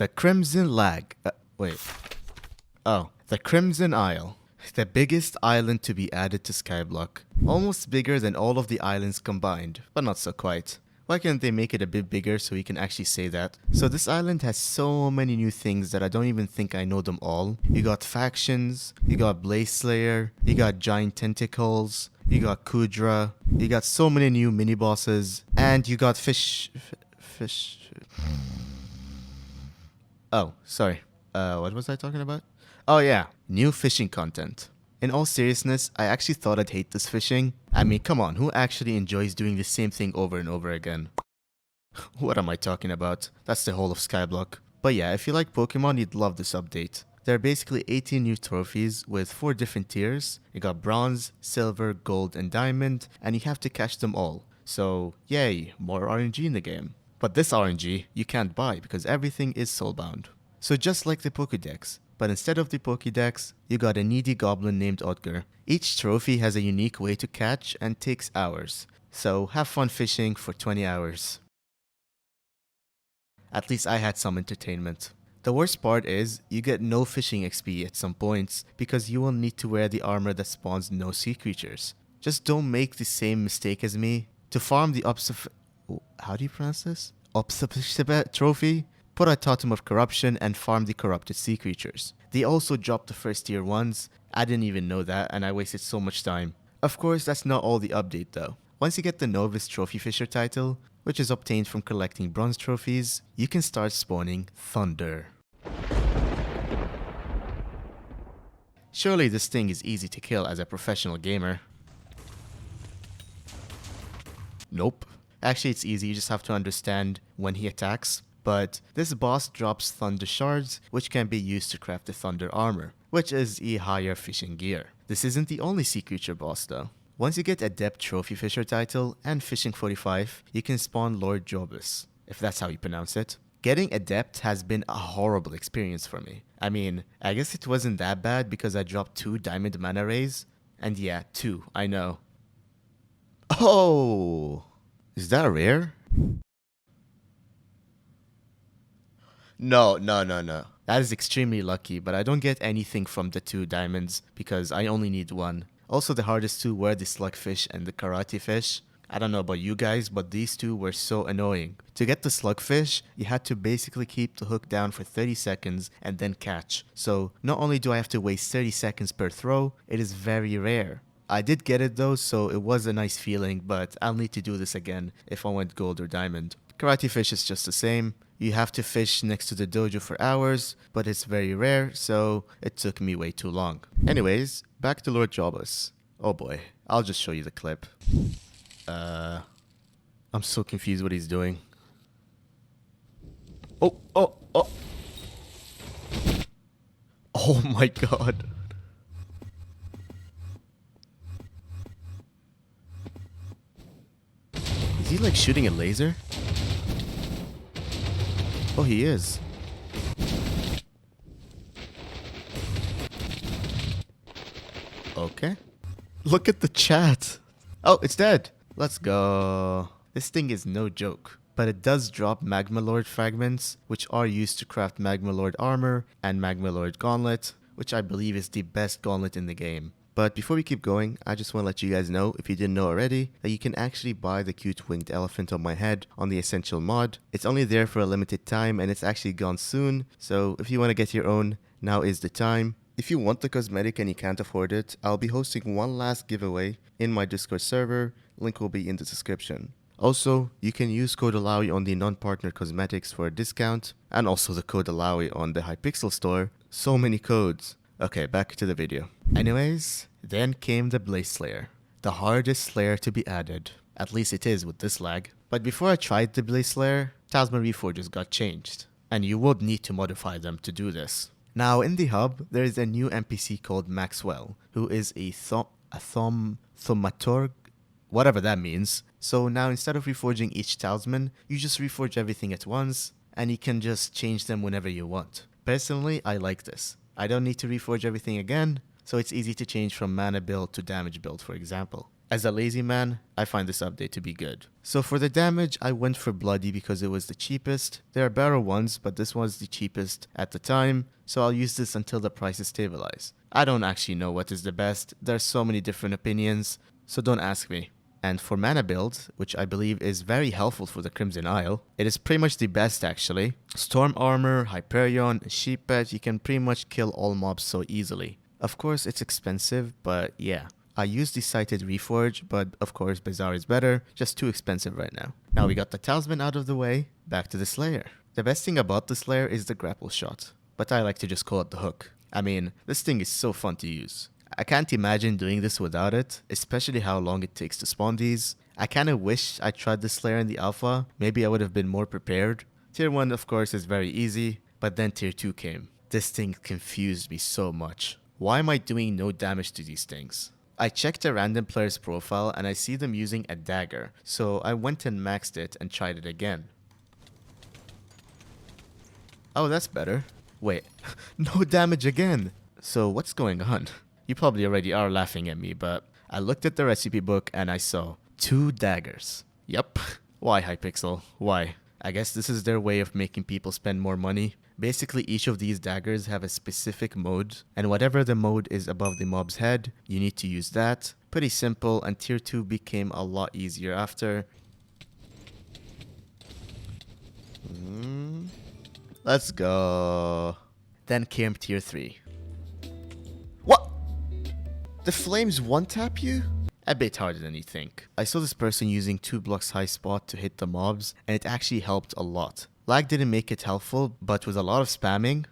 The Crimson Lag. Wait. Oh, the Crimson Isle. The biggest island to be added to Skyblock. Almost bigger than all of the islands combined, but not so quite. Why can't they make it a bit bigger so we can actually say that? So this island has so many new things that I don't even think I know them all. You got factions, you got Blaze Slayer, you got giant tentacles, you got Kudra, you got so many new mini bosses, and you got fish. Oh, sorry. What was I talking about? Oh yeah, new fishing content. In all seriousness, I actually thought I'd hate this fishing. I mean, come on, who actually enjoys doing the same thing over and over again? What am I talking about? That's the whole of Skyblock. But yeah, if you like Pokemon, you'd love this update. There are basically 18 new trophies with 4 different tiers. You got bronze, silver, gold, and diamond, and you have to catch them all. So, yay, more RNG in the game. But this RNG, you can't buy because everything is soulbound. So just like the Pokédex, but instead of the Pokédex, you got a needy goblin named Otgar. Each trophy has a unique way to catch and takes hours. So have fun fishing for 20 hours. At least I had some entertainment. The worst part is, you get no fishing XP at some points because you will need to wear the armor that spawns no sea creatures. Just don't make the same mistake as me. To farm the how do you pronounce this? Trophy? Put a totem of corruption and farm the corrupted sea creatures. They also dropped the first tier ones. I didn't even know that and I wasted so much time. Of course, that's not all the update though. Once you get the Novice Trophy Fisher title, which is obtained from collecting bronze trophies, you can start spawning Thunder. Surely this thing is easy to kill as a professional gamer. Nope. Actually, it's easy, you just have to understand when he attacks. But this boss drops Thunder Shards, which can be used to craft the Thunder Armor, which is a higher fishing gear. This isn't the only sea creature boss though. Once you get Adept Trophy Fisher title and Fishing 45, you can spawn Lord Jobus, if that's how you pronounce it. Getting Adept has been a horrible experience for me. I mean, I guess it wasn't that bad because I dropped 2 Diamond Mana Rays. And yeah, 2, I know. Oh! Is that rare? No. That is extremely lucky, but I don't get anything from the 2 diamonds because I only need 1. Also, the hardest 2 were the slugfish and the karate fish. I don't know about you guys, but these 2 were so annoying. To get the slugfish, you had to basically keep the hook down for 30 seconds and then catch. So, not only do I have to waste 30 seconds per throw, it is very rare. I did get it though, so it was a nice feeling, but I'll need to do this again if I want gold or diamond. Karate fish is just the same. You have to fish next to the dojo for hours, but it's very rare, so it took me way too long. Anyways, back to Lord Jobus. Oh boy, I'll just show you the clip. I'm so confused what he's doing. Oh! Oh my god. Is he like shooting a laser? Oh, he is. Okay. Look at the chat. Oh, it's dead. Let's go. This thing is no joke. But it does drop Magma Lord fragments, which are used to craft Magma Lord armor and Magma Lord gauntlet, which I believe is the best gauntlet in the game. But before we keep going, I just want to let you guys know, if you didn't know already, that you can actually buy the cute winged elephant on my head on the Essential mod. It's only there for a limited time and it's actually gone soon, so if you want to get your own, now is the time. If you want the cosmetic and you can't afford it, I'll be hosting one last giveaway in my Discord server, link will be in the description. Also, you can use code Alaawii on the non-partner cosmetics for a discount, and also the code Alaawii on the Hypixel store. So many codes. Okay, back to the video. Anyways, then came the Blaze Slayer, the hardest Slayer to be added. At least it is with this lag. But before I tried the Blaze Slayer, Talisman Reforges got changed, and you would need to modify them to do this. Now in the hub, there is a new NPC called Maxwell, who is a thaumaturg, whatever that means. So now instead of reforging each talisman, you just reforge everything at once, and you can just change them whenever you want. Personally, I like this. I don't need to reforge everything again, so it's easy to change from mana build to damage build, for example. As a lazy man, I find this update to be good. So for the damage, I went for Bloody because it was the cheapest. There are better ones, but this was the cheapest at the time, so I'll use this until the prices stabilize. I don't actually know what is the best. There's so many different opinions, so don't ask me. And for mana build, which I believe is very helpful for the Crimson Isle, it is pretty much the best actually. Storm Armor, Hyperion, Sheep Pet, you can pretty much kill all mobs so easily. Of course it's expensive, but yeah. I used the Sighted Reforge, but of course Bazaar is better, just too expensive right now. Now we got the Talisman out of the way, back to the Slayer. The best thing about the Slayer is the grapple shot, but I like to just call it the hook. I mean, this thing is so fun to use. I can't imagine doing this without it, especially how long it takes to spawn these. I kinda wish I tried the Slayer in the alpha, maybe I would have been more prepared. Tier 1 of course is very easy, but then Tier 2 came. This thing confused me so much. Why am I doing no damage to these things? I checked a random player's profile and I see them using a dagger, so I went and maxed it and tried it again. Oh, that's better. Wait, no damage again! So what's going on? You probably already are laughing at me, but I looked at the recipe book and I saw 2 daggers. Yup. Why, Hypixel? Why? I guess this is their way of making people spend more money. Basically, each of these daggers have a specific mode, and whatever the mode is above the mob's head, you need to use that. Pretty simple, and Tier 2 became a lot easier after. Let's go. Then came Tier 3. What? The flames one-tap you? A bit harder than you think. I saw this person using 2 blocks high spot to hit the mobs, and it actually helped a lot. Lag didn't make it helpful, but with a lot of spamming,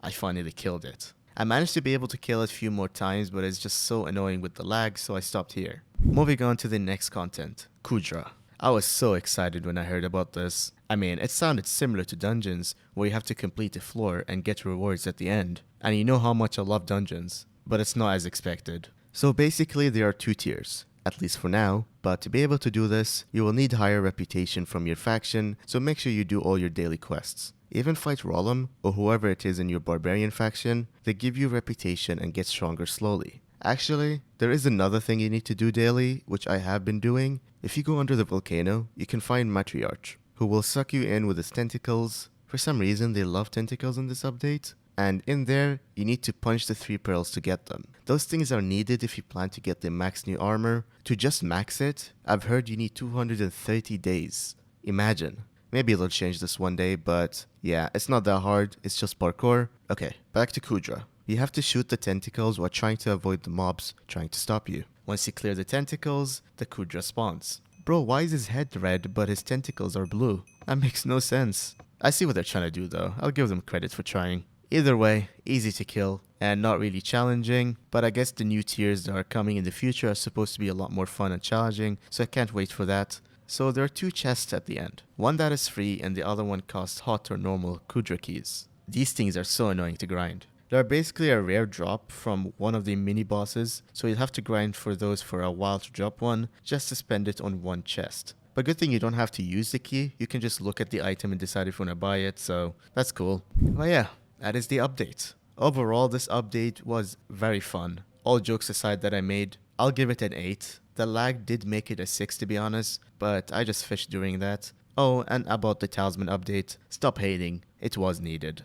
I finally killed it. I managed to be able to kill it a few more times, but it's just so annoying with the lag, so I stopped here. Moving on to the next content, Kudra. I was so excited when I heard about this. I mean, it sounded similar to dungeons, where you have to complete a floor and get rewards at the end. And you know how much I love dungeons, but it's not as expected. So basically there are 2 tiers. At least for now, but to be able to do this, you will need higher reputation from your faction, so make sure you do all your daily quests. Even fight Rollum, or whoever it is in your barbarian faction, they give you reputation and get stronger slowly. Actually, there is another thing you need to do daily, which I have been doing. If you go under the volcano, you can find Matriarch, who will suck you in with his tentacles. For some reason, they love tentacles in this update. And in there, you need to punch the 3 pearls to get them. Those things are needed if you plan to get the max new armor. To just max it, I've heard you need 230 days. Imagine. Maybe they'll change this one day, but yeah, it's not that hard, it's just parkour. Okay, back to Kudra. You have to shoot the tentacles while trying to avoid the mobs trying to stop you. Once you clear the tentacles, the Kudra spawns. Bro, why is his head red but his tentacles are blue? That makes no sense. I see what they're trying to do though, I'll give them credit for trying. Either way, easy to kill, and not really challenging, but I guess the new tiers that are coming in the future are supposed to be a lot more fun and challenging, so I can't wait for that. So there are 2 chests at the end. One that is free and the other one costs hot or normal Kudra keys. These things are so annoying to grind. They are basically a rare drop from one of the mini bosses, so you'll have to grind for those for a while to drop one, just to spend it on one chest. But good thing you don't have to use the key, you can just look at the item and decide if you want to buy it, so that's cool. But yeah. That is the update. Overall, this update was very fun. All jokes aside that I made, I'll give it an 8. The lag did make it a 6 to be honest, but I just fished during that. Oh, and about the Talisman update, stop hating, it was needed.